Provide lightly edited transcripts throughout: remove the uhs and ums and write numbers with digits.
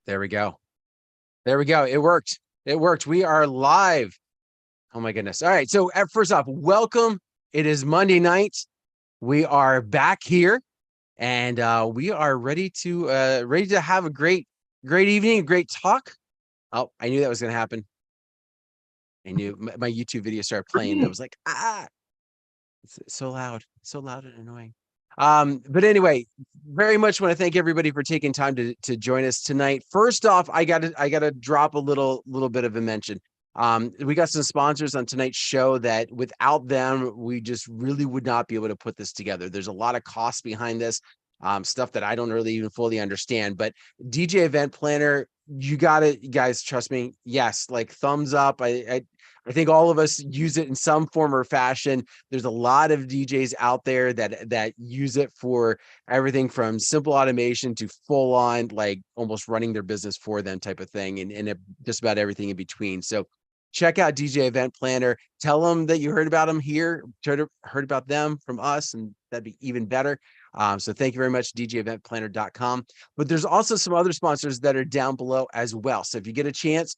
There we go. There we go. It worked. It worked. We are live. Oh my goodness. All right. So first off, welcome. It is Monday night. We are back here and we are ready to have a great evening, a great talk. Oh, I knew that was going to happen. I knew my YouTube video started playing. I was like, it's so loud and annoying. But anyway, very much want to thank everybody for taking time to join us tonight. First off, I gotta drop a little bit of a mention. We got some sponsors on tonight's show that without them, we just really would not be able to put this together. There's a lot of costs behind this, stuff that I don't really even fully understand. But DJ Event Planner, you guys, trust me. Yes, like thumbs up. I think all of us use it in some form or fashion. There's a lot of DJs out there that use it for everything from simple automation to full on, like almost running their business for them type of thing, and just about everything in between. So check out DJ Event Planner. Tell them that you heard about them here, heard about them from us, and that'd be even better. So thank you very much, DJEventPlanner.com. But there's also some other sponsors that are down below as well. So if you get a chance,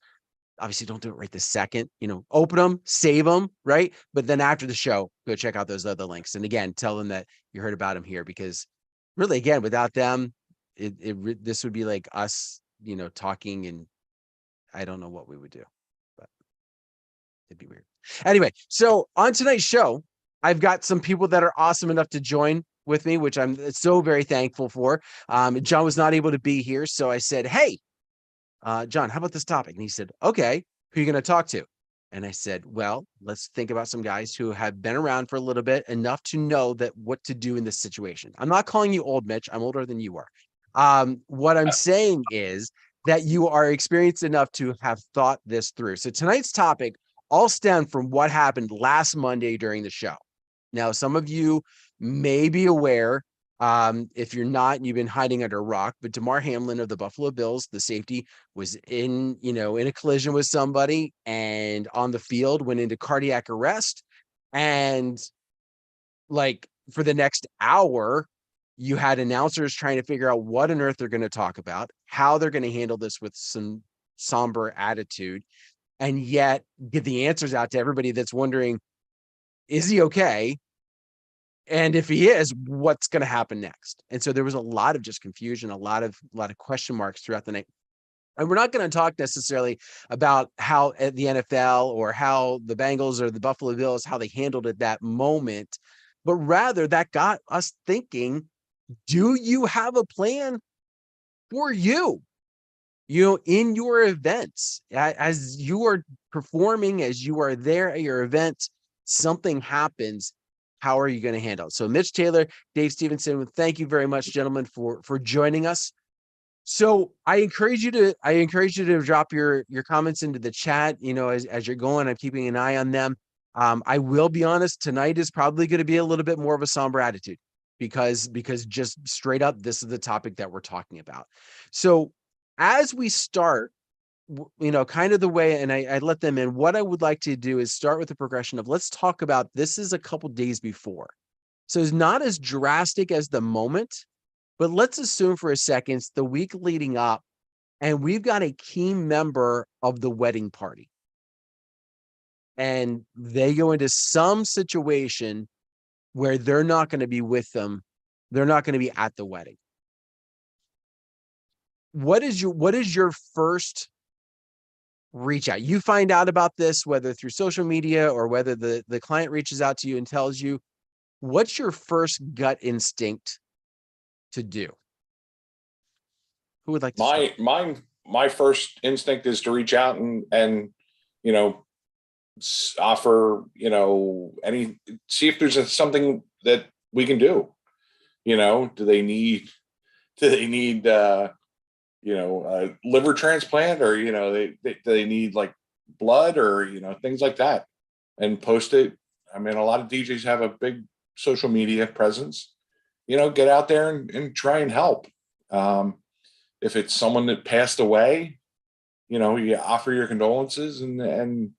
obviously don't do it right this second, open them, save them, right? But then after the show, go check out those other links. And again, tell them that you heard about them here, because really, again, without them, this would be like us, talking, and I don't know what we would do, but it'd be weird. Anyway, so on tonight's show, I've got some people that are awesome enough to join with me, which I'm so very thankful for. John was not able to be here, so I said, hey, John, how about this topic? And he said, okay, who are you going to talk to? And I said, well, let's think about some guys who have been around for a little bit, enough to know that what to do in this situation. I'm not calling you old, Mitch. I'm older than you are. What I'm saying is that you are experienced enough to have thought this through. So tonight's topic all stemmed from what happened last Monday during the show. Now, some of you may be aware, if you're not, and you've been hiding under a rock, but Damar Hamlin of the Buffalo Bills, the safety, was in a collision with somebody and on the field went into cardiac arrest. And like for the next hour, you had announcers trying to figure out what on earth they're going to talk about, how they're going to handle this with some somber attitude, and yet get the answers out to everybody that's wondering, is he okay? And if he is, what's going to happen next? And so there was a lot of just confusion, a lot of question marks throughout the night. And we're not going to talk necessarily about how at the NFL or how the Bengals or the Buffalo Bills, how they handled it that moment, but rather that got us thinking, do you have a plan for you? In your events, as you are performing, as you are there at your event, something happens. How are you going to handle it? So Mitch Taylor, Dave Stephenson, thank you very much, gentlemen, for joining us. So I encourage you to drop your comments into the chat, as you're going. I'm keeping an eye on them. I will be honest, tonight is probably going to be a little bit more of a somber attitude because just straight up, this is the topic that we're talking about. So as we start, kind of the way, and I let them in, what I would like to do is start with the progression of, let's talk about, this is a couple days before. So it's not as drastic as the moment, but let's assume for a second it's the week leading up, and we've got a key member of the wedding party. And they go into some situation where they're not going to be with them. They're not going to be at the wedding. What is your first reach out? You find out about this, whether through social media or whether the client reaches out to you and tells you, what's your first gut instinct to do? Who would like to start? My first instinct is to reach out and offer, see if there's something that we can do. Do they need a liver transplant, or they need like blood, or things like that, and post it. I mean, a lot of DJs have a big social media presence. Get out there and try and help. If it's someone that passed away, you offer your condolences and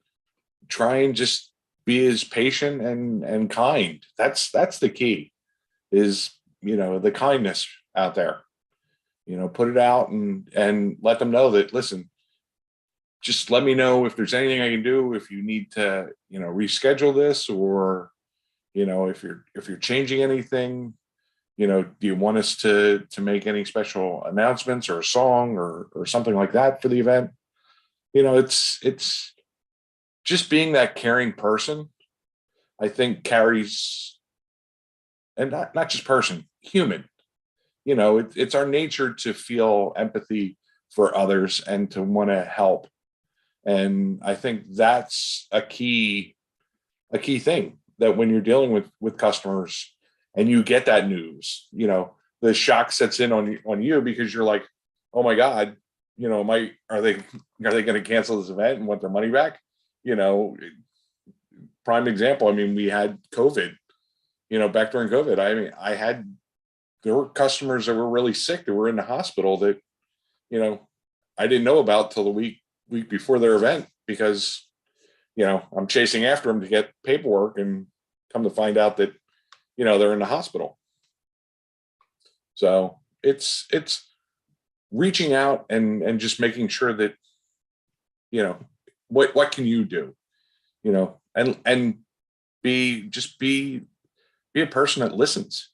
try and just be as patient and kind. That's the key, is the kindness out there. put it out and let them know that, listen, just let me know if there's anything I can do, if you need to, reschedule this, or, if you're changing anything, do you want us to make any special announcements or a song or something like that for the event? It's just being that caring person, I think, carries, and not just person, human. It's our nature to feel empathy for others and to want to help. And I think that's a key thing, that when you're dealing with customers and you get that news, the shock sets in on you, because you're like, oh my God, are they going to cancel this event and want their money back? Prime example. I mean, we had COVID, back during COVID. I mean, there were customers that were really sick that were in the hospital that, I didn't know about till the week before their event, because, I'm chasing after them to get paperwork, and come to find out that, they're in the hospital. So it's reaching out and just making sure that, what can you do, and be a person that listens.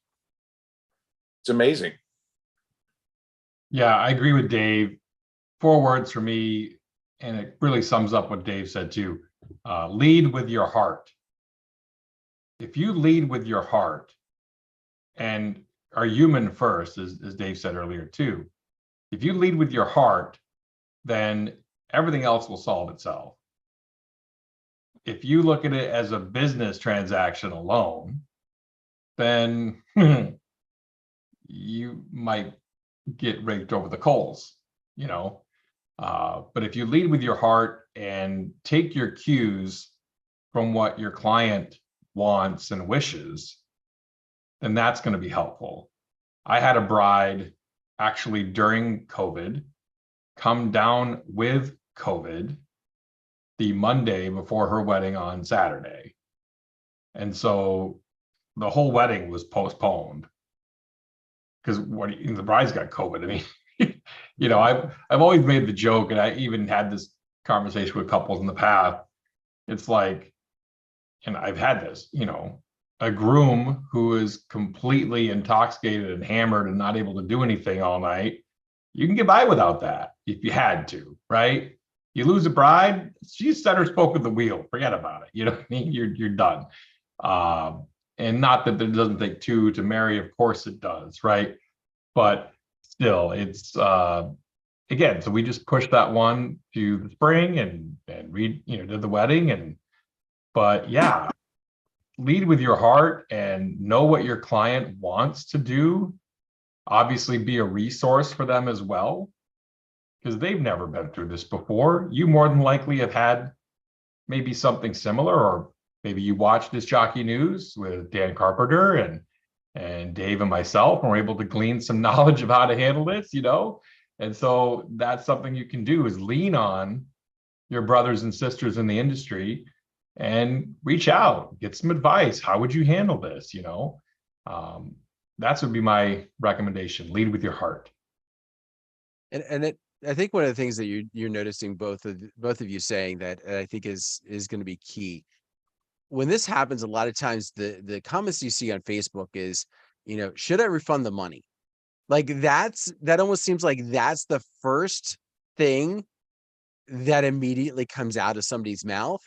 It's amazing. Yeah, I agree with Dave. 4 words for me, and it really sums up what Dave said too. Lead with your heart. If you lead with your heart and are human first, as Dave said earlier too, if you lead with your heart, then everything else will solve itself. If you look at it as a business transaction alone, then you might get raked over the coals, but if you lead with your heart and take your cues from what your client wants and wishes, then that's going to be helpful. I had a bride actually during COVID come down with COVID the Monday before her wedding on Saturday. And so the whole wedding was postponed because the bride's got COVID. I mean, I've always made the joke, and I even had this conversation with couples in the past. It's like, and I've had this, a groom who is completely intoxicated and hammered and not able to do anything all night. You can get by without that if you had to, right? You lose a bride, she's center spoke at the wheel. Forget about it. You know what I mean? You're done. And not that it doesn't take 2 to marry, of course it does, right? But still, it's again, so we just pushed that one to the spring and we did the wedding. But yeah, lead with your heart and know what your client wants to do. Obviously be a resource for them as well, because they've never been through this before. You more than likely have had maybe something similar, or maybe you watched Disc Jockey News with Dan Carpenter and Dave and myself, and we're able to glean some knowledge of how to handle this, And so that's something you can do, is lean on your brothers and sisters in the industry and reach out, get some advice. How would you handle this? That would be my recommendation. Lead with your heart. I think one of the things that you're noticing, both of you saying that, I think is going to be key. When this happens, a lot of times the comments you see on Facebook is, should I refund the money? Like that almost seems like that's the first thing that immediately comes out of somebody's mouth.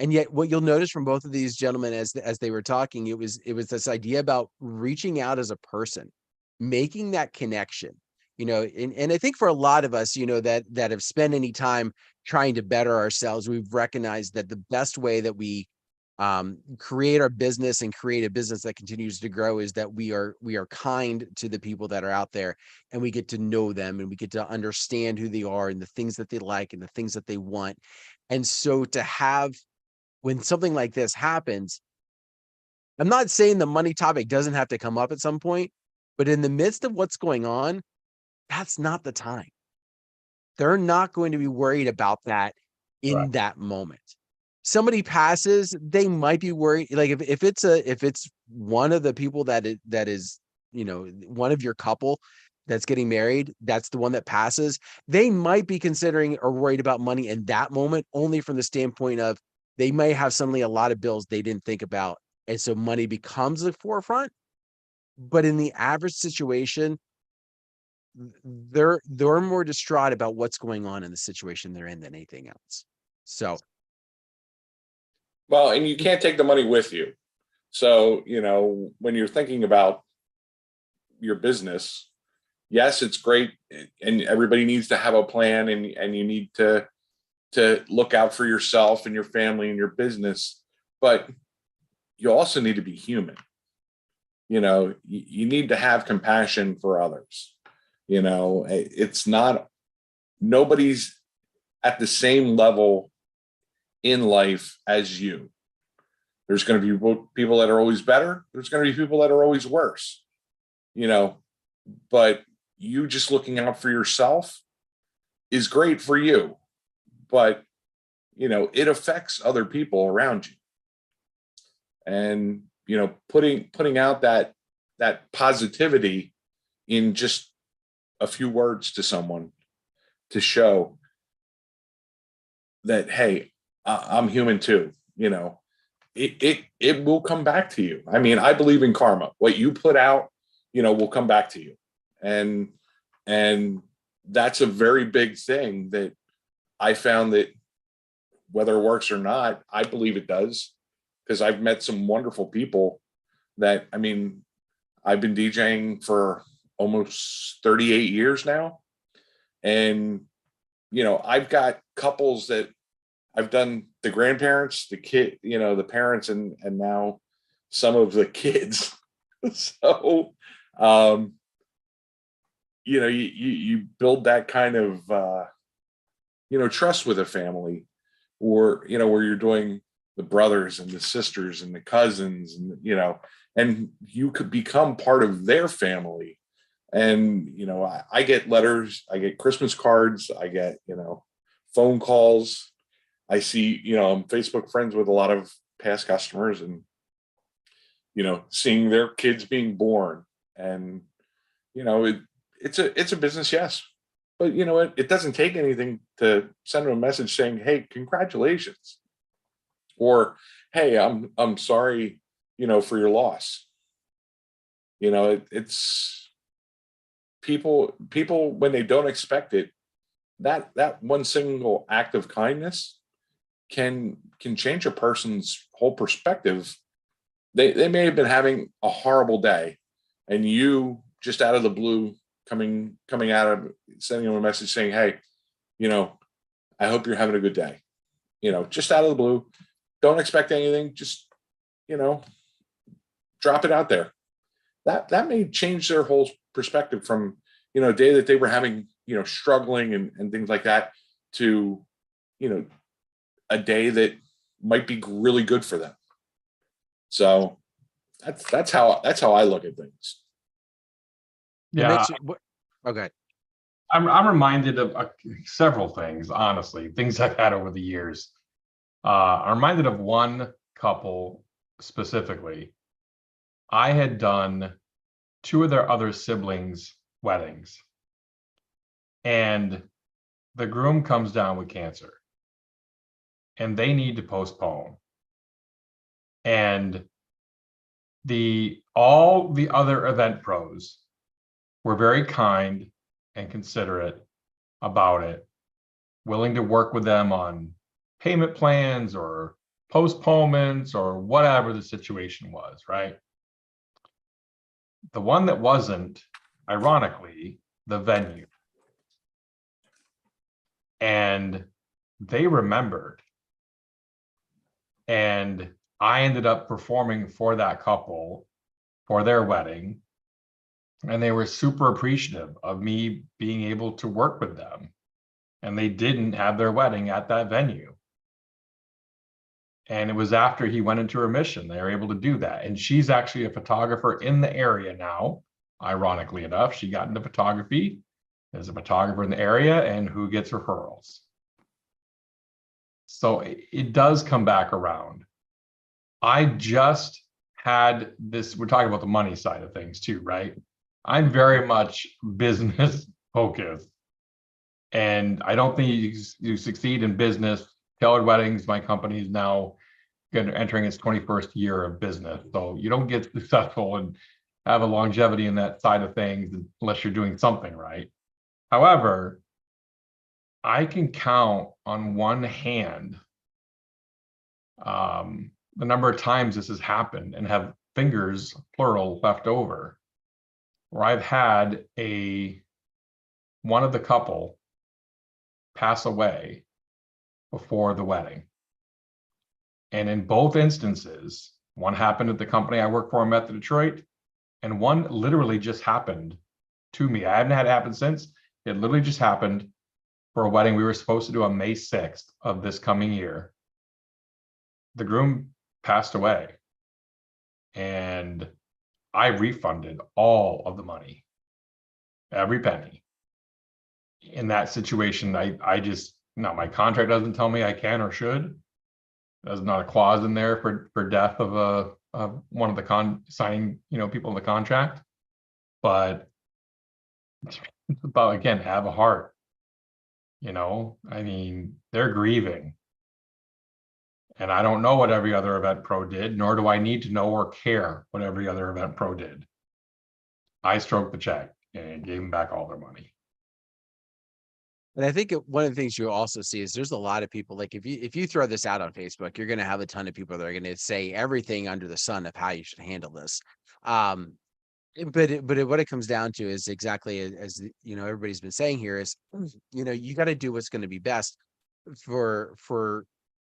And yet what you'll notice from both of these gentlemen as they were talking, it was this idea about reaching out as a person, making that connection, and I think for a lot of us, that have spent any time trying to better ourselves, we've recognized that the best way that we create our business and create a business that continues to grow is that we are kind to the people that are out there, and we get to know them, and we get to understand who they are and the things that they like and the things that they want. And so to have, when something like this happens, I'm not saying the money topic doesn't have to come up at some point, but in the midst of what's going on, that's not the time. They're not going to be worried about that in that moment. Somebody passes, they might be worried. Like if it's one of the people that is, one of your couple that's getting married, that's the one that passes, they might be considering or worried about money in that moment, only from the standpoint of they may have suddenly a lot of bills they didn't think about. And so money becomes the forefront. But in the average situation, they're more distraught about what's going on in the situation they're in than anything else. So, Well, and you can't take the money with you. So, you know, when you're thinking about your business, yes, it's great, and everybody needs to have a plan, and you need to look out for yourself and your family and your business, but you also need to be human. You know, you need to have compassion for others. You know, it's not, nobody's at the same level in life as you. There's going to be people that are always better. There's going to be people that are always worse, you know, but you just looking out for yourself is great for you, but you know, it affects other people around you. And, you know, putting out that positivity in just a few words to someone to show that, hey, I'm human too, you know, it will come back to you. I mean, I believe in karma. What you put out, you know, will come back to you. And that's a very big thing that I found, that whether it works or not, I believe it does, because I've met some wonderful people that, I mean, I've been DJing for almost 38 years now. And, you know, I've got couples that I've done, the grandparents, the kid, you know, the parents, and now some of the kids. So, you know, you build that kind of, you know, trust with a family, or, you know, where you're doing the brothers and the sisters and the cousins, and, you know, and you could become part of their family. And, you know, I get letters, I get Christmas cards, I get, you know, phone calls. I see, you know, I'm Facebook friends with a lot of past customers, and, you know, seeing their kids being born, and, you know, it's a business, yes, but you know what? It doesn't take anything to send them a message saying, "Hey, congratulations," or, "Hey, I'm sorry, you know, for your loss." You know, it's people when they don't expect it, that one single act of kindness can change a person's whole perspective. They may have been having a horrible day, and you just out of the blue coming out of sending them a message saying, "Hey, you know, I hope you're having a good day." You know, just out of the blue, don't expect anything, just, you know, drop it out there. That may change their whole perspective from, you know, a day that they were having, you know, struggling and things like that, to, you know, a day that might be really good for them. So that's how I look at things. Yeah, Okay. I'm reminded of several things, honestly, things I've had over the years. I'm reminded of one couple specifically. I had done two of their other siblings' weddings, and the groom comes down with cancer, and they need to postpone. And all the other event pros were very kind and considerate about it, willing to work with them on payment plans or postponements or whatever the situation was, right? The one that wasn't, ironically, the venue. And they remembered. And I ended up performing for that couple for their wedding. And they were super appreciative of me being able to work with them. And they didn't have their wedding at that venue. And it was after he went into remission, they were able to do that. And she's actually a photographer in the area now. Ironically enough, she got into photography as a photographer in the area, and who gets referrals. So it does come back around. I just had this, we're talking about the money side of things too, right? I'm very much business focused, and I don't think you succeed in business. Tailored Weddings, my company is now entering its 21st year of business, so you don't get successful and have a longevity in that side of things unless you're doing something right. However, I can count on one hand the number of times this has happened, and have fingers, plural, left over, where I've had one of the couple pass away before the wedding. And in both instances, one happened at the company I work for in Metro Detroit, and one literally just happened to me. I haven't had it happen since. It literally just happened for a wedding we were supposed to do on May 6th of this coming year. The groom passed away, and I refunded all of the money, every penny. In that situation, I just, no, my contract doesn't tell me I can or should. There's not a clause in there for death of one of the signing, people in the contract. But it's about, again, have a heart. I mean, they're grieving. And I don't know what every other event pro did, nor do I need to know or care what every other event pro did. I stroked the check and gave them back all their money. And I think one of the things you'll also see is there's a lot of people, like if you throw this out on Facebook, you're going to have a ton of people that are going to say everything under the sun of how you should handle this. But what it comes down to is exactly as everybody's been saying here is, you got to do what's going to be best for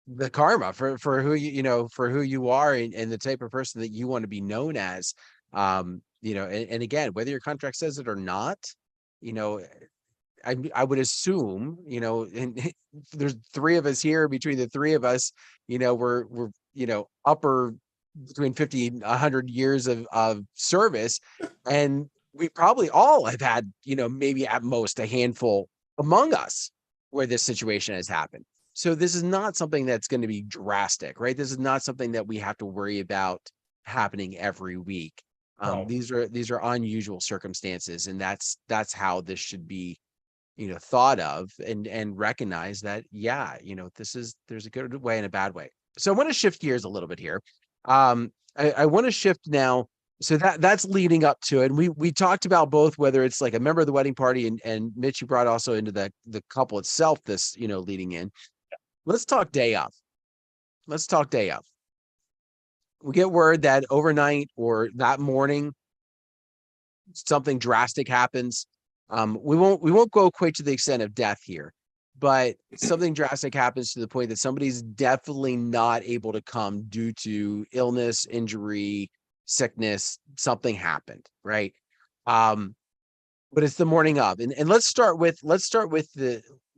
the karma, for who for who you are, and the type of person that you want to be known as. And again, whether your contract says it or not, I would assume, and there's three of us here. Between the three of us, we're upper between 50 and 100 years of service, and we probably all have had, maybe at most a handful among us where this situation has happened. So this is not something that's going to be drastic, right? This is not something that we have to worry about happening every week. No. These are unusual circumstances, and that's how this should be, thought of and recognize that, there's a good way and a bad way. So I want to shift gears a little bit here. I want to shift now. So that's leading up to it. And we talked about both, whether it's like a member of the wedding party and Mitch, you brought also into the couple itself, this, leading in. Let's talk day of. We get word that overnight or that morning, something drastic happens. We won't go quite to the extent of death here, but something drastic happens to the point that somebody's definitely not able to come due to illness, injury, sickness. Something happened, right? But it's the morning of, and let's start with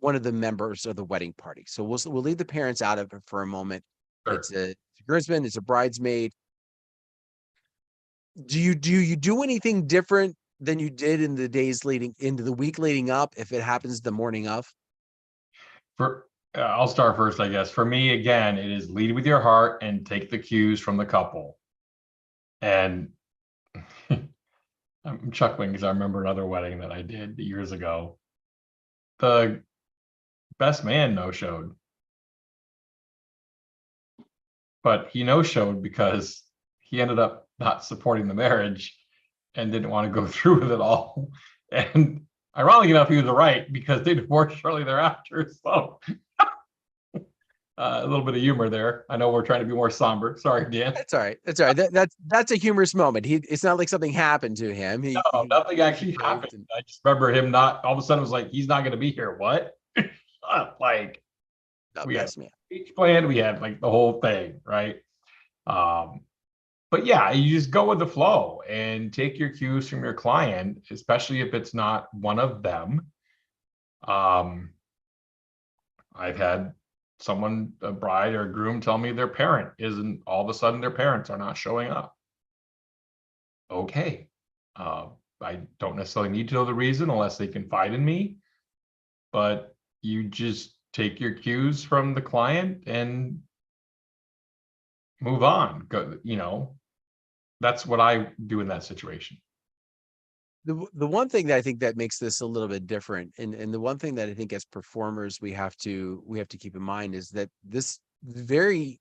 one of the members of the wedding party. So we'll leave the parents out of it for a moment. Sure. It's a groomsman, it's a bridesmaid. Do you do anything different than you did in the days leading into the week leading up if it happens the morning of? I'll start first, I guess. For me, again, it is lead with your heart and take the cues from the couple. And I'm chuckling because I remember another wedding that I did years ago. The best man no-showed. But he no-showed because he ended up not supporting the marriage and didn't want to go through with it all. And ironically enough, he was right, because they divorced shortly thereafter. So a little bit of humor there. I know we're trying to be more somber. Sorry, Dan. That's all right. That's a humorous moment. It's not like something happened to him. Nothing actually happened. I just remember him not, all of a sudden it was like, he's not going to be here. What? Like, we had speech planned, we had like the whole thing, right? But yeah, you just go with the flow and take your cues from your client, especially if it's not one of them. I've had someone, a bride or a groom, tell me their parent isn't, all of a sudden their parents are not showing up. Okay. I don't necessarily need to know the reason unless they confide in me, but you just take your cues from the client and move on. Go, that's what I do in that situation. the one thing that I think that makes this a little bit different, and the one thing that I think as performers we have to keep in mind is that this very,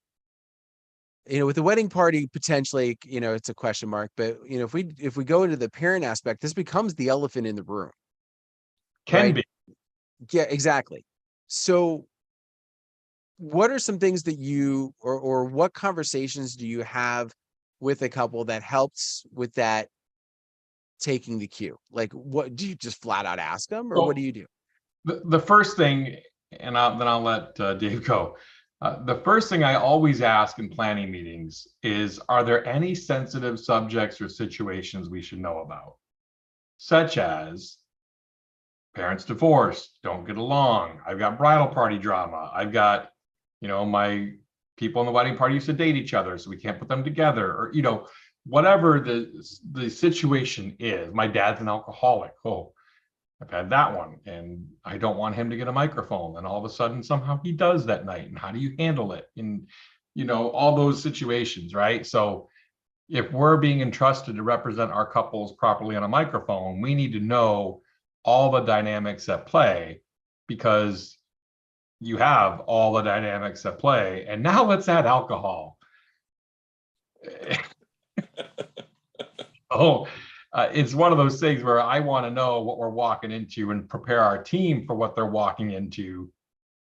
with the wedding party, potentially, it's a question mark, but if we go into the parent aspect, this becomes the elephant in the room. Can Right? be. Yeah, exactly. So what are some things that you, or what conversations do you have with a couple that helps with that taking the cue? Like, what do you just flat out ask them, or what do Well, you do? the first thing, and then I'll let Dave go. The first thing I always ask in planning meetings is, are there any sensitive subjects or situations we should know about? Such as parents divorced, don't get along. I've got bridal party drama. I've got, my people in the wedding party used to date each other, so we can't put them together, or, whatever the situation is. My dad's an alcoholic. Oh, I've had that one, and I don't want him to get a microphone. And all of a sudden, somehow he does that night. And how do you handle it? And, all those situations, right? So if we're being entrusted to represent our couples properly on a microphone, we need to know all the dynamics at play, because you have all the dynamics at play. And now let's add alcohol. It's one of those things where I want to know what we're walking into and prepare our team for what they're walking into,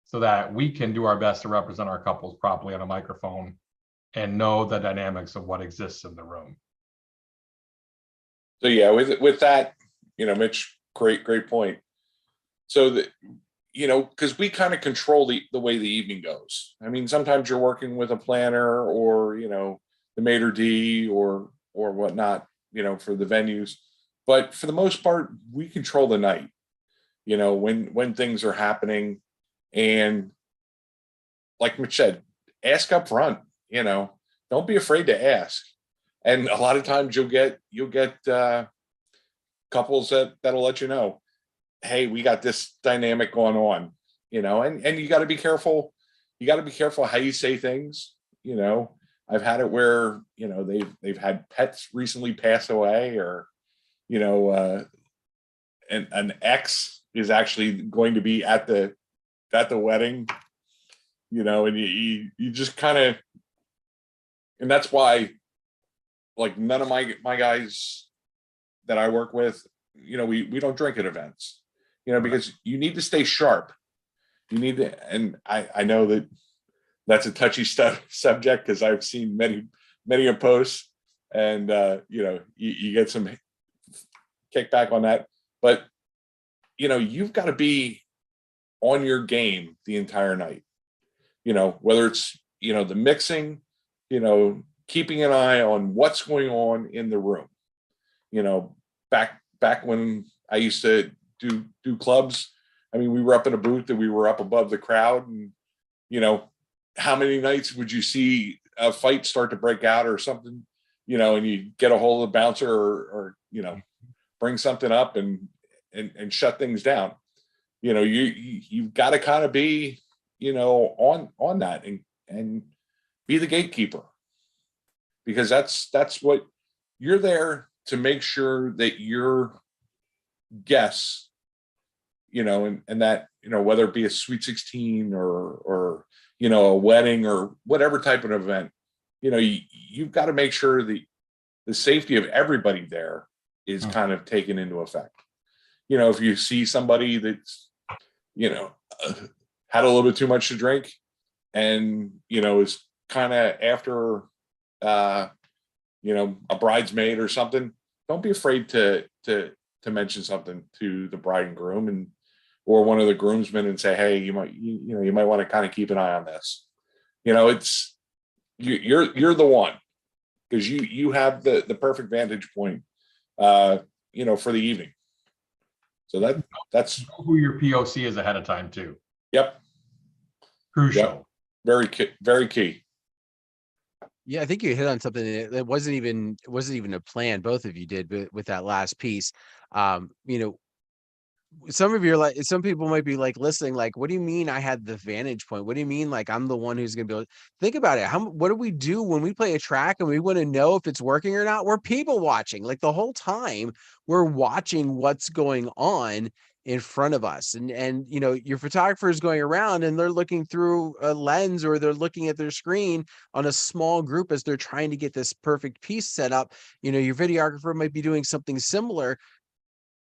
so that we can do our best to represent our couples properly on a microphone and know the dynamics of what exists in the room. So yeah, with that, Mitch, great point. So that, because we kind of control the way the evening goes. I mean, sometimes you're working with a planner, or the maitre d' or whatnot, for the venues, but for the most part, we control the night. When things are happening, and like Mitch said, ask up front. Don't be afraid to ask. And a lot of times you'll get couples that'll let you know, hey, we got this dynamic going on, and you got to be careful. You got to be careful how you say things. I've had it where, they've had pets recently pass away, or, an ex is actually going to be at the wedding, and you just kind of, and that's why, like, none of my guys that I work with, we don't drink at events, because you need to stay sharp. You need to, and I know that's a touchy subject, because I've seen many a posts, and you get some kickback on that, but you've got to be on your game the entire night. Whether it's the mixing, keeping an eye on what's going on in the room. Back when I used to do clubs, I mean, we were up in a booth and we were up above the crowd, and how many nights would you see a fight start to break out or something, and you get a hold of the bouncer, or bring something up and shut things down. You've got to kind of be, on that, and be the gatekeeper, because that's what you're there to make sure that your guests, and that, whether it be a sweet 16 or a wedding or whatever type of event, you've got to make sure the safety of everybody there is kind of taken into effect. If you see somebody that's, had a little bit too much to drink, and, is kind of after, a bridesmaid or something, don't be afraid to mention something to the bride and groom, or one of the groomsmen, and say, hey, you might want to kind of keep an eye on this. It's you're the one, because you have the perfect vantage point, for the evening. So that's who your POC is ahead of time too. Yep. Crucial. Yep. Very key. Yeah, I think you hit on something that wasn't even a plan. Both of you did, but with that last piece, some of you like, some people might be like listening, like, what do you mean I had the vantage point? What do you mean like I'm the one who's gonna be able to think about it? What do we do when we play a track and we want to know if it's working or not? We're people watching, like the whole time we're watching what's going on in front of us. And you know, your photographer is going around and they're looking through a lens or they're looking at their screen on a small group as they're trying to get this perfect piece set up. You know, your videographer might be doing something similar.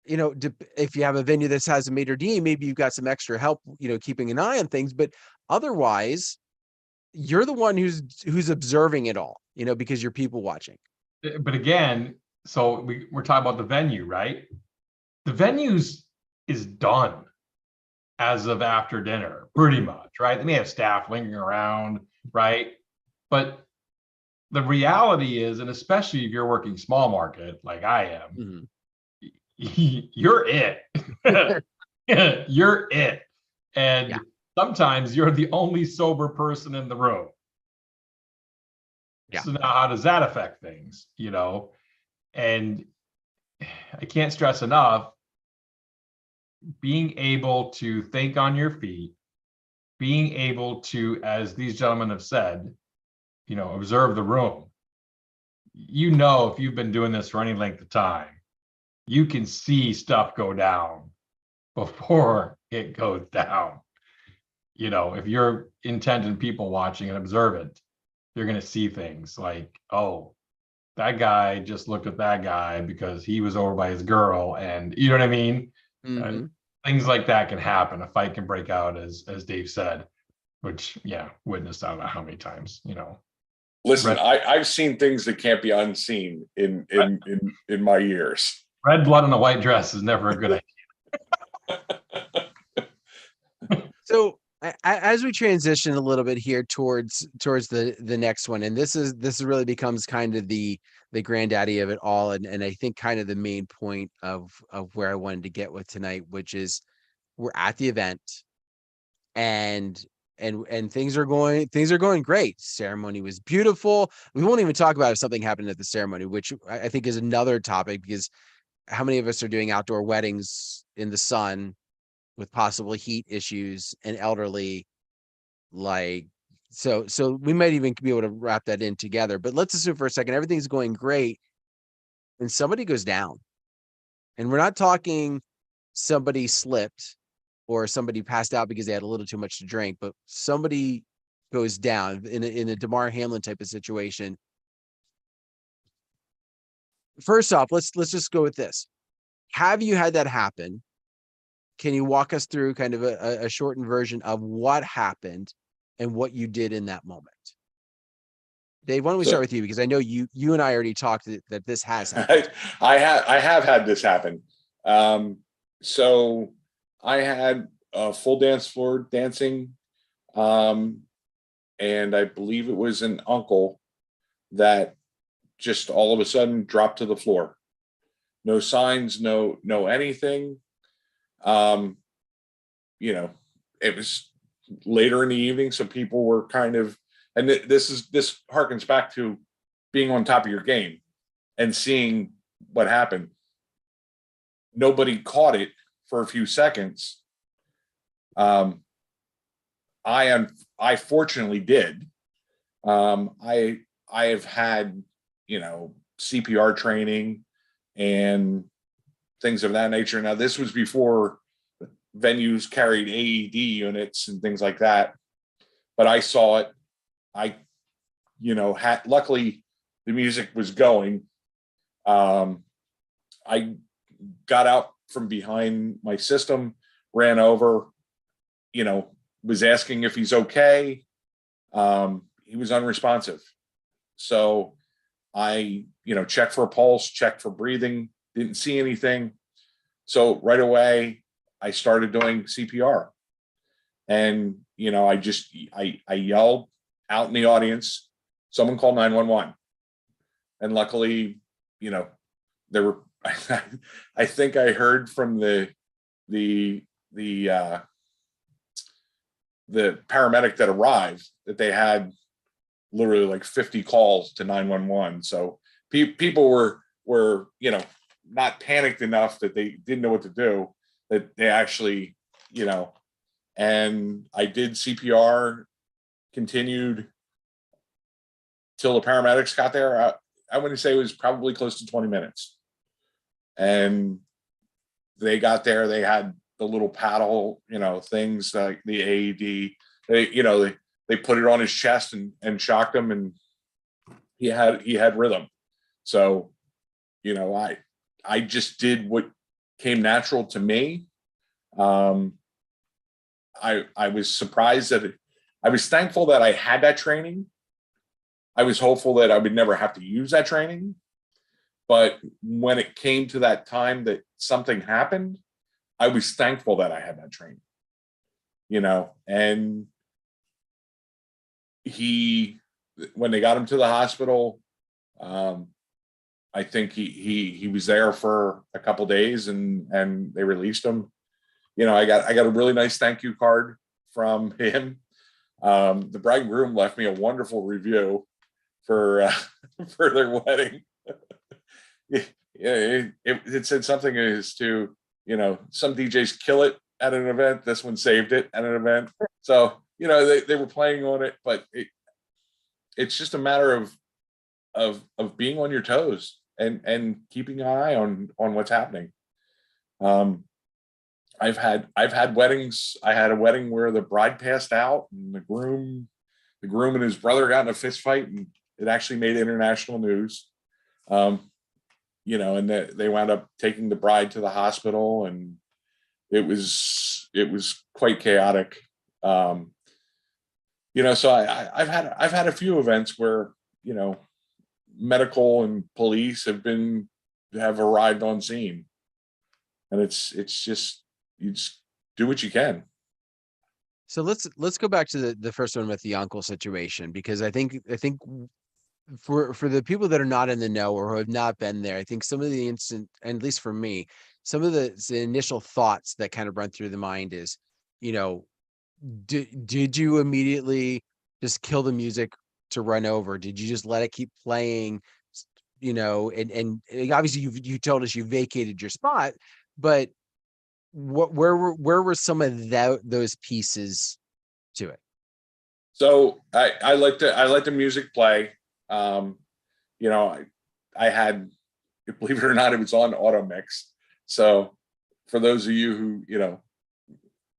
You know, if you have a venue that has a maitre d', maybe you've got some extra help, you know, keeping an eye on things, but otherwise you're the one who's observing it all, you know, because you're people watching. But again, so we're talking about the venue, right? The venues is done as of after dinner, pretty much, right? They may have staff lingering around, right? But the reality is, and especially if you're working small market like I am, you're it. You're it. And Yeah. sometimes you're the only sober person in the room. Yeah. So now how does that affect things, you know? And I can't stress enough, being able to think on your feet, being able to, as these gentlemen have said, you know, observe the room. You know, if you've been doing this for any length of time, you can see stuff go down before it goes down. You know, if you're intent and people watching and observant, you're going to see things like, oh, that guy just looked at that guy because he was over by his girl. And you know what I mean? Things like that can happen. A fight can break out, as Dave said, which, yeah, witnessed I don't know how many times, you know. Listen, I've seen things that can't be unseen in my years. Red blood on a white dress is never a good idea. So as we transition a little bit here towards the next one, and this really becomes kind of the granddaddy of it all, and I think kind of the main point of where I wanted to get with tonight, which is we're at the event and things are going great. Ceremony was beautiful. We won't even talk about if something happened at the ceremony, which I think is another topic, because how many of us are doing outdoor weddings in the sun with possible heat issues and elderly, like, so we might even be able to wrap that in together. But let's assume for a second everything's going great and somebody goes down, and we're not talking somebody slipped or somebody passed out because they had a little too much to drink, but somebody goes down in a Damar Hamlin type of situation. First off, let's just go with this. Have you had that happen? Can you walk us through kind of a shortened version of what happened and what you did in that moment? Dave, why don't we start with you? Because I know you and I already talked that this has happened. I have had this happen. So I had a full dance floor dancing, and I believe it was an uncle that just all of a sudden dropped to the floor. No signs, no anything. You know, it was later in the evening, so people were kind of, and this harkens back to being on top of your game and seeing what happened. Nobody caught it for a few seconds. I fortunately did. I have had, you know, CPR training and things of that nature. Now, this was before venues carried AED units and things like that, but I saw it. I, you know, luckily the music was going. I got out from behind my system, ran over, you know, was asking if he's okay. He was unresponsive. So I, you know, checked for a pulse, checked for breathing, didn't see anything. So right away, I started doing CPR. And, you know, I yelled out in the audience, someone called 911. And luckily, you know, there were, I think I heard from the paramedic that arrived that they had literally like 50 calls to 911. So people were, you know, not panicked enough that they didn't know what to do. that they actually, you know, and I did CPR, continued till the paramedics got there. I wouldn't say it was probably close to 20 minutes. And they got there, they had the little paddle, you know, things like the AED. They, you know, they put it on his chest and shocked him, and he had rhythm. So, you know, I just did what came natural to me. I was surprised that I was thankful that I had that training. I was hopeful that I would never have to use that training. But when it came to that time that something happened, I was thankful that I had that training, you know. And when they got him to the hospital, I think he was there for a couple days, and they released him. You know, I got a really nice thank you card from him. The bride and groom left me a wonderful review for their wedding. It said something as to, you know, some DJs kill it at an event. This one saved it at an event. So, you know, they were playing on it, but it's just a matter of being on your toes and keeping an eye on what's happening. I've had weddings. I had a wedding where the bride passed out, and the groom and his brother got in a fist fight, and it actually made international news. You know, and they wound up taking the bride to the hospital, and it was quite chaotic. You know, so I've had a few events where, you know, medical and police have arrived on scene, and it's just, you just do what you can. So let's go back to the first one with the uncle situation, because I think for the people that are not in the know or who have not been there, I think some of the instant, and at least for me, some of the initial thoughts that kind of run through the mind is, you know, did you immediately just kill the music to run over? Did you just let it keep playing? You know, and obviously you told us you vacated your spot, but where were some of those pieces to it? So I let the music play. You know, I had, believe it or not, it was on auto mix. So for those of you who, you know,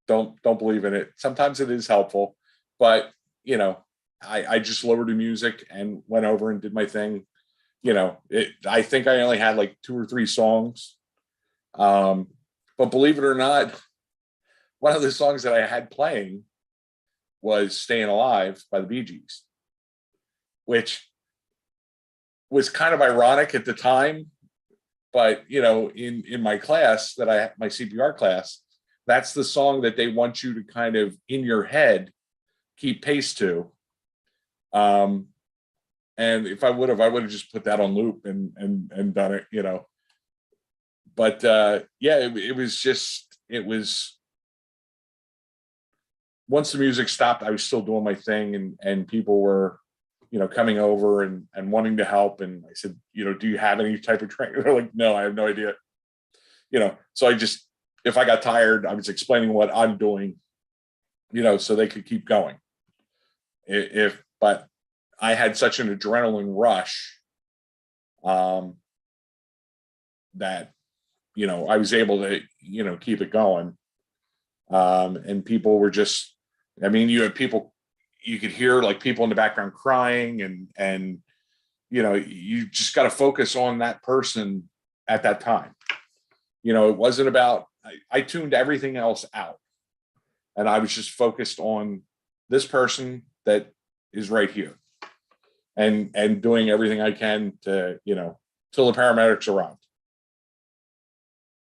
don't believe in it, sometimes it is helpful. But, you know, I just lowered the music and went over and did my thing. You know, I think I only had like 2 or 3 songs. But believe it or not, one of the songs that I had playing was "Staying Alive" by the Bee Gees, which was kind of ironic at the time. But, you know, in my class my CPR class, that's the song that they want you to kind of in your head keep pace to. And if I would have just put that on loop and done it, you know. But yeah, it was once the music stopped, I was still doing my thing, and people were, you know, coming over and wanting to help. And I said, you know, do you have any type of training? They're like, no, I have no idea. You know, so if I got tired, I was explaining what I'm doing, you know, so they could keep going. But I had such an adrenaline rush that, you know, I was able to, you know, keep it going. And people were just, I mean, you had people, you could hear like people in the background crying, and, you know, you just got to focus on that person at that time. You know, it wasn't about, I tuned everything else out, and I was just focused on this person that is right here, and doing everything I can to, you know, till the paramedics arrived.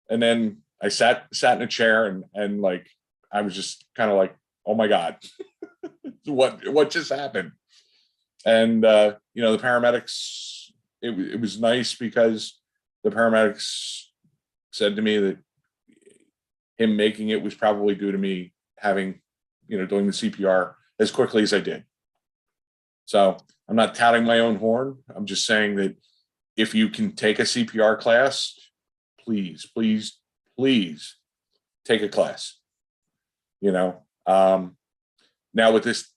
And then I sat in a chair, and like, I was just kind of like, oh my God, what just happened? And, you know, the paramedics, it was nice because the paramedics said to me that him making it was probably due to me having, you know, doing the CPR as quickly as I did. So I'm not touting my own horn. I'm just saying that if you can take a CPR class, please take a class. Now with this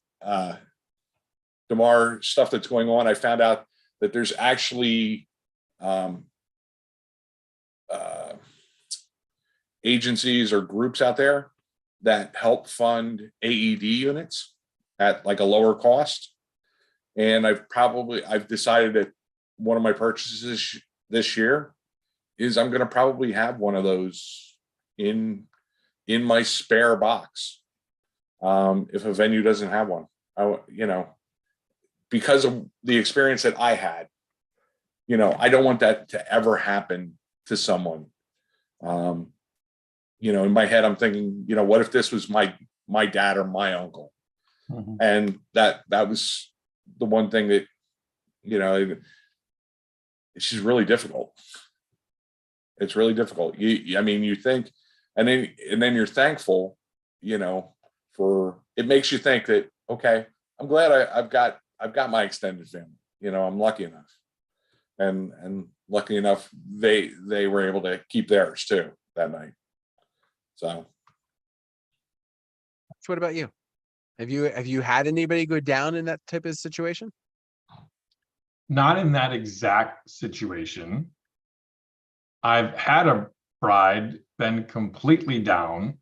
DeMar stuff that's going on, I found out that there's actually agencies or groups out there that help fund AED units at like a lower cost. And I've decided that one of my purchases this year is I'm going to probably have one of those in my spare box. If a venue doesn't have one, because of the experience that I had, I don't want that to ever happen to someone. In my head, I'm thinking, what if this was my dad or my uncle? Mhm. And that was the one thing that, it's just really difficult. It's really difficult. You think, and then you're thankful, for, it makes you think that, okay, I'm glad I've got my extended family, I'm lucky enough, and lucky enough, they were able to keep theirs too that night. So. What about you? Have you had anybody go down in that type of situation? Not in that exact situation. I've had a bride been completely down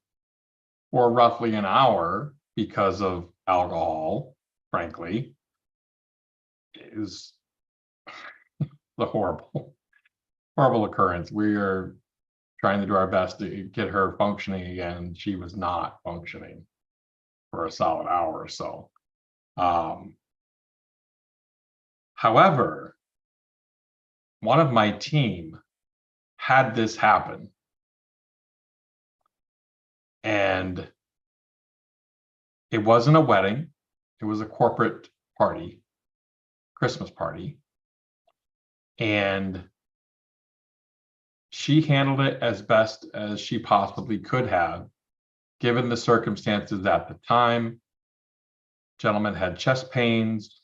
for roughly an hour because of alcohol, frankly. It was a horrible occurrence. We are trying to do our best to get her functioning again. She was not functioning for a solid hour or so. However, one of my team had this happen, and it wasn't a wedding, it was a corporate party, Christmas party, and she handled it as best as she possibly could have, given the circumstances at the time. Gentleman had chest pains.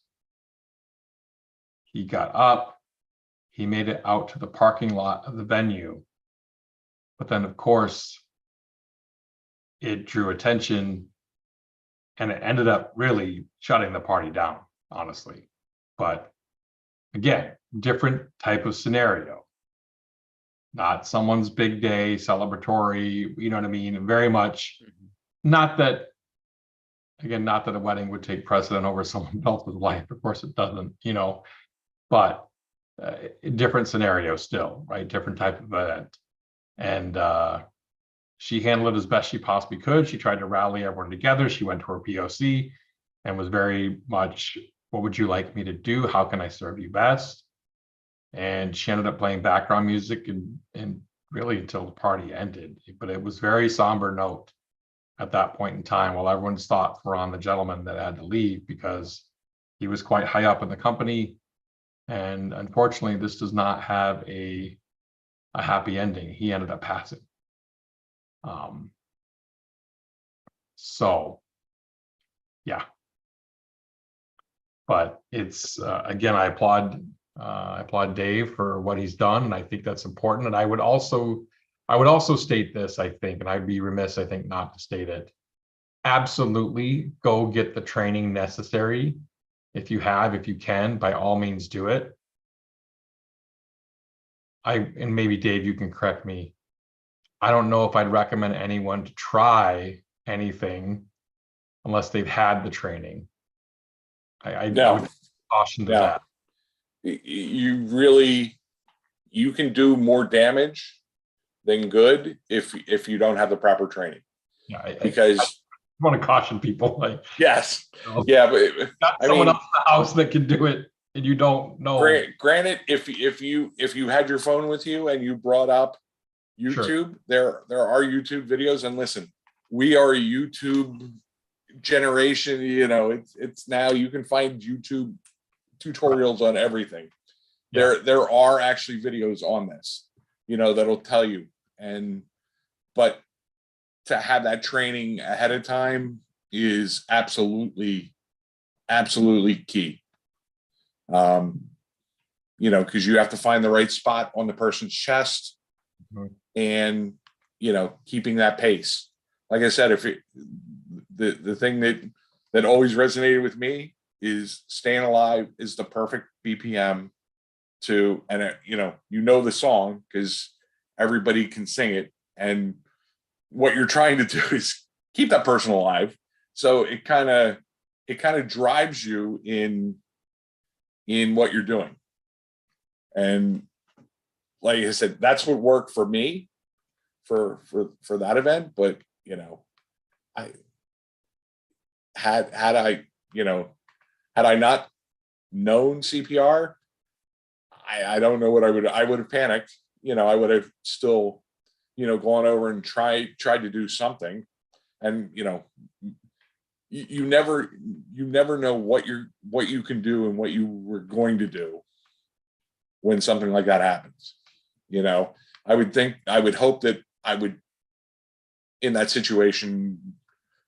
He got up, he made it out to the parking lot of the venue. But then, of course, it drew attention, and it ended up really shutting the party down, honestly. But again, different type of scenario. Not someone's big day, celebratory, you know what I mean? Very much, not that a wedding would take precedent over someone else's life. Of course it doesn't, but different scenario still, right? Different type of event. And she handled it as best she possibly could. She tried to rally everyone together. She went to her POC and was very much, what would you like me to do? How can I serve you best? And she ended up playing background music and really until the party ended. But it was very somber note at that point in time, while everyone's thoughts were on the gentleman that had to leave because he was quite high up in the company. And unfortunately, this does not have a happy ending. He ended up passing. So, yeah. But it's again, I applaud Dave for what he's done, and I think that's important. And I would also state this, I think, and I'd be remiss, I think, not to state it. Absolutely, go get the training necessary. If you can, by all means do it. And maybe Dave, you can correct me. I don't know if I'd recommend anyone to try anything unless they've had the training. I would caution to that. You can do more damage than good if you don't have the proper training. Yeah, because I want to caution people, like, yes, but got someone else in the house that can do it, and you don't know. Granted, if you had your phone with you and you brought up YouTube, sure. There are YouTube videos, and listen, we are a YouTube generation. It's now you can find YouTube tutorials on everything. Yeah. There are actually videos on this, that'll tell you. But to have that training ahead of time is absolutely key. Because you have to find the right spot on the person's chest. Mm-hmm. And keeping that pace. Like I said, the thing that always resonated with me is staying alive is the perfect BPM to, and the song because everybody can sing it. And what you're trying to do is keep that person alive. So it kind of drives you in what you're doing. And like I said, that's what worked for me for that event. But I had I not known CPR, I don't know what I would have panicked. I would have still, gone over and tried to do something. And you never know what you can do and what you were going to do when something like that happens. I would hope that I would, in that situation,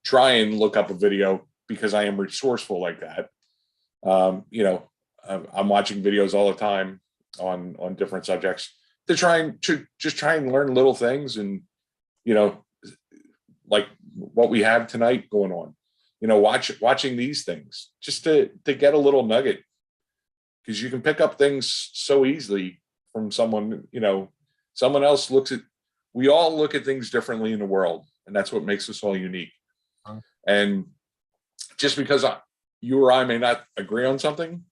try and look up a video because I am resourceful like that. I'm watching videos all the time on different subjects to try and learn little things, and like what we have tonight going on. Watching these things just to get a little nugget, because you can pick up things so easily from someone. Someone else we all look at things differently in the world, and that's what makes us all unique. And just because you or I may not agree on something,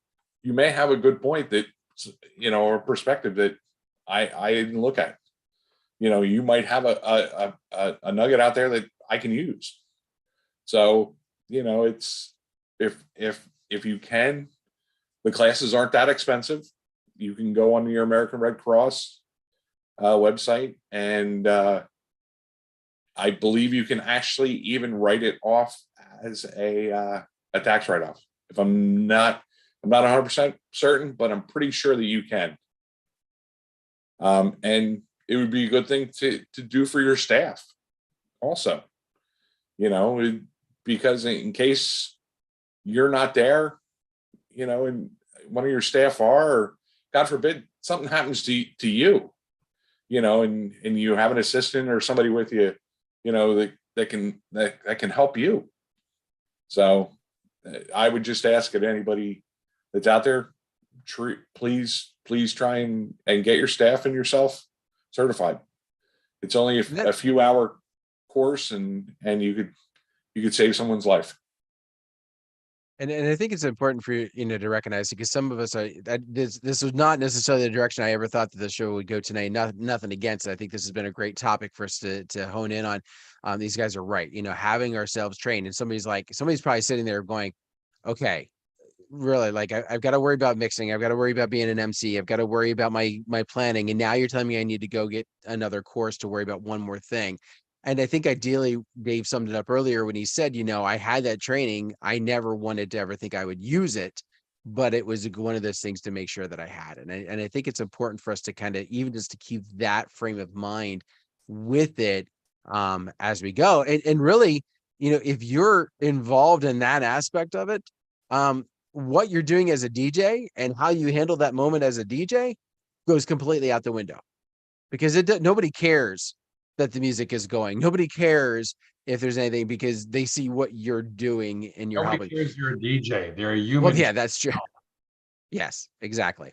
you may have a good point that, or perspective that I didn't look at. You might have a nugget out there that I can use. So, it's, if you can, the classes aren't that expensive. You can go on your American Red Cross website, and I believe you can actually even write it off as a tax write-off. If I'm not 100% certain, but I'm pretty sure that you can. And it would be a good thing to do for your staff also, because in case you're not there, and one of your staff are, or God forbid, something happens to you, and you have an assistant or somebody with you, that can help you. So I would just ask that anybody that's out there, please try and get your staff and yourself certified. It's only a few hour course, and you could save someone's life. And I think it's important for you, to recognize, because some of us are this was not necessarily the direction I ever thought that the show would go tonight. Nothing against it. I think this has been a great topic for us to hone in on. These guys are right. Having ourselves trained, and somebody's probably sitting there going, okay, really, like I've got to worry about mixing. I've got to worry about being an MC. I've got to worry about my planning. And now you're telling me I need to go get another course to worry about one more thing. And I think ideally, Dave summed it up earlier when he said, I had that training. I never wanted to ever think I would use it, but it was one of those things to make sure that I had it. And I think it's important for us to kind of even just to keep that frame of mind with it as we go. And really, if you're involved in that aspect of it, what you're doing as a DJ and how you handle that moment as a DJ goes completely out the window, because nobody cares that the music is going. Nobody cares if there's anything, because they see what you're doing and you're Nobody helping. cares you're a DJ. They're a human. Well, yeah, that's true. Yes, exactly.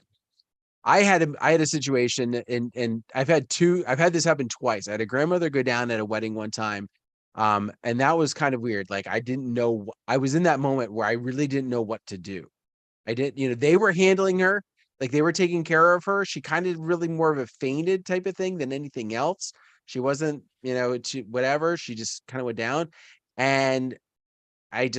I had a situation, and I've had this happen twice. I had a grandmother go down at a wedding one time. And that was kind of weird. Like, I didn't know, I was in that moment where I really didn't know what to do. I didn't, they were handling her, like they were taking care of her. She kind of really more of a fainted type of thing than anything else. She wasn't, whatever. She just kind of went down, and I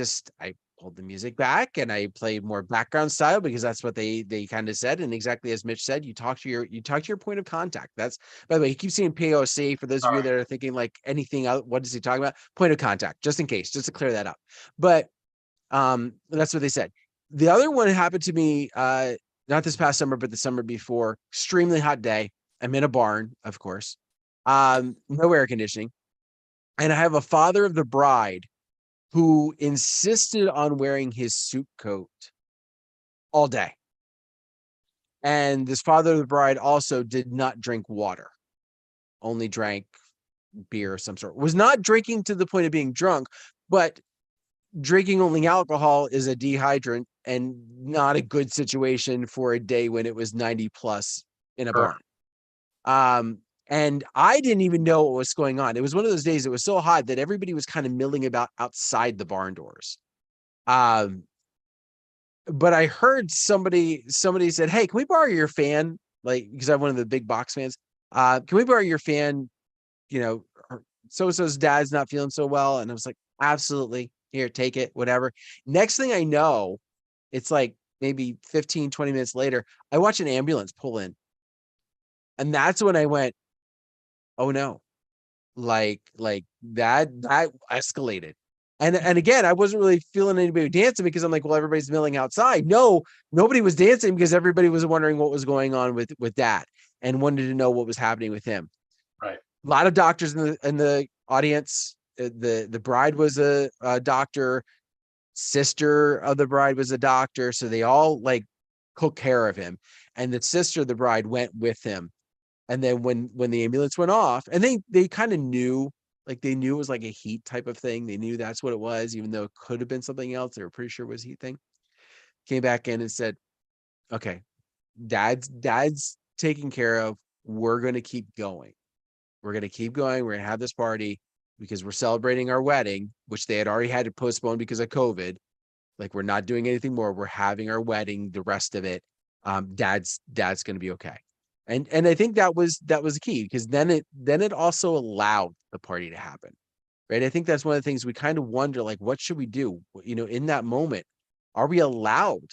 pulled the music back and I played more background style, because that's what they kind of said. And exactly as Mitch said, you talk to your point of contact. That's, by the way, he keeps saying POC for those of you that are thinking like anything else. What is he talking about? Point of contact, just in case, just to clear that up. But that's what they said. The other one happened to me, not this past summer, but the summer before. Extremely hot day. I'm in a barn, of course. No air conditioning. And I have a father of the bride who insisted on wearing his suit coat all day. And this father of the bride also did not drink water, only drank beer of some sort. Was not drinking to the point of being drunk, but drinking only alcohol is a dehydrant and not a good situation for a day when it was 90 plus in a barn. And I didn't even know what was going on. It was one of those days, it was so hot that everybody was kind of milling about outside the barn doors. But I heard somebody said, "Hey, can we borrow your fan?" Like, because I'm one of the big box fans. Can we borrow your fan? You know, so-and-so's dad's not feeling so well. And I was like, absolutely. Here, take it, whatever. Next thing I know, it's like maybe 15, 20 minutes later, I watch an ambulance pull in. And that's when I went, oh no, like that escalated. And again, I wasn't really feeling anybody dancing because I'm like, well, everybody's milling outside. No, nobody was dancing because everybody was wondering what was going on with Dad and wanted to know what was happening with him. Right. A lot of doctors in the audience. The bride was a doctor, sister of the bride was a doctor, so they all like took care of him. And the sister of the bride went with him. And then when the ambulance went off, and they kind of knew, like they knew it was like a heat type of thing. They knew that's what it was, even though it could have been something else. They were pretty sure it was a heat thing. Came back in and said, "Okay, dad's taken care of. We're going to keep going. We're going to keep going. We're going to have this party because we're celebrating our wedding, which they had already had to postpone because of COVID. Like, we're not doing anything more. We're having our wedding, the rest of it. Dad's going to be okay." And I think that was the key, because then it also allowed the party to happen. Right. I think that's one of the things we kind of wonder, like, what should we do? You know, in that moment, are we allowed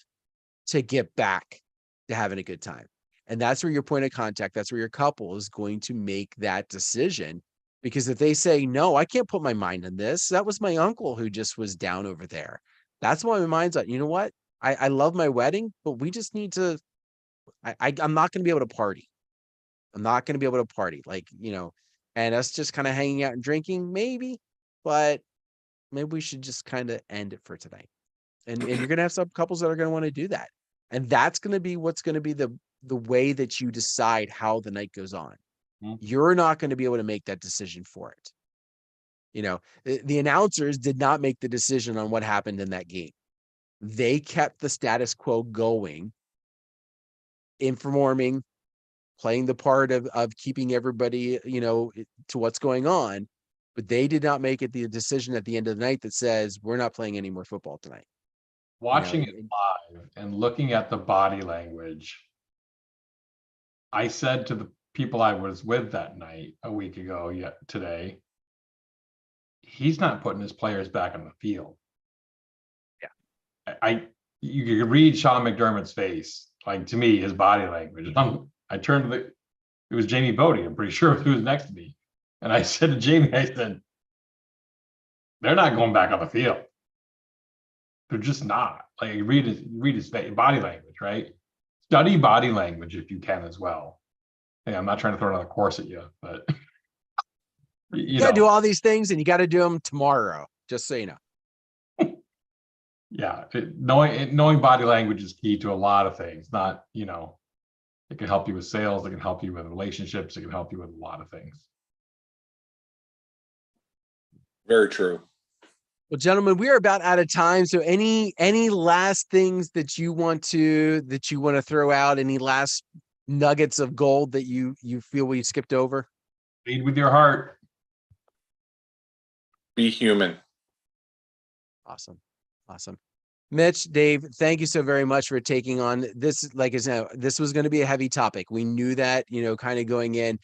to get back to having a good time? And that's where your point of contact, that's where your couple is going to make that decision. Because if they say, no, I can't put my mind on this. That was my uncle who just was down over there. That's why my mind's on, you know what? I love my wedding, but we just need to, I'm not going to be able to party. I'm not going to be able to party. Like, you know, and us just kind of hanging out and drinking, maybe, but maybe we should just kind of end it for tonight. And you're going to have some couples that are going to want to do that. And that's going to be what's going to be the way that you decide how the night goes on. You're not going to be able to make that decision for it. You know, the announcers did not make the decision on what happened in that game. They kept the status quo going, informing, playing the part of keeping everybody, you know, to what's going on. But they did not make it the decision at the end of the night that says, we're not playing any more football tonight. Watching it live and looking at the body language, I said to the people I was with that night a week ago, yet today, he's not putting his players back on the field. Yeah. You could read Sean McDermott's face. Like, to me, his body language. I turned to it was Jamie Bodie, I'm pretty sure, who was next to me. And I said to Jamie, I said, they're not going back on the field. They're just not. Like, read his body language, right? Study body language if you can as well. Hey, I'm not trying to throw another course at you, but you got to do all these things, and you got to do them tomorrow, just so you know. Yeah, knowing body language is key to a lot of things. Not, you know, it can help you with sales, it can help you with relationships, it can help you with a lot of things. Very true. Well, gentlemen, we are about out of time. So any last things that you want to throw out? Any last nuggets of gold that you feel we skipped over? Lead with your heart. Be human. Awesome. Mitch, Dave, thank you so very much for taking on this. Like I said, this was going to be a heavy topic. We knew that, you know, kind of going in.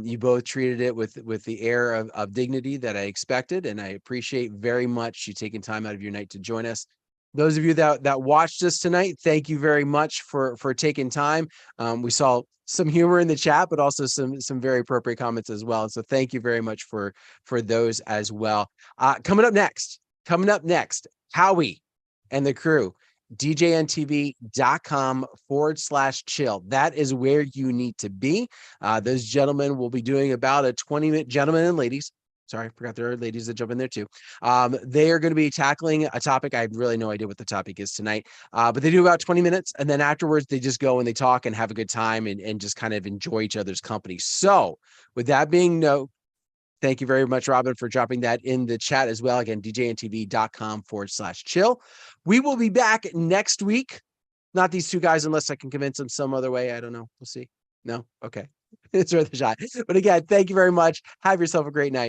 You both treated it with the air of dignity that I expected, and I appreciate very much you taking time out of your night to join us. Those of you that watched us tonight, thank you very much for taking time. We saw some humor in the chat, but also some very appropriate comments as well. And so thank you very much for those as well. Coming up next, Howie and the crew, DJNTV.com/chill. That is where you need to be. Those gentlemen will be doing about a 20-minute, gentlemen and ladies. Sorry, I forgot there are ladies that jump in there too. They are going to be tackling a topic. I have really no idea what the topic is tonight, but they do about 20 minutes. And then afterwards, they just go and they talk and have a good time and just kind of enjoy each other's company. So with that being Thank you very much, Robin, for dropping that in the chat as well. Again, djntv.com/chill. We will be back next week. Not these two guys, unless I can convince them some other way. I don't know. We'll see. No? Okay. It's worth a shot. But again, thank you very much. Have yourself a great night.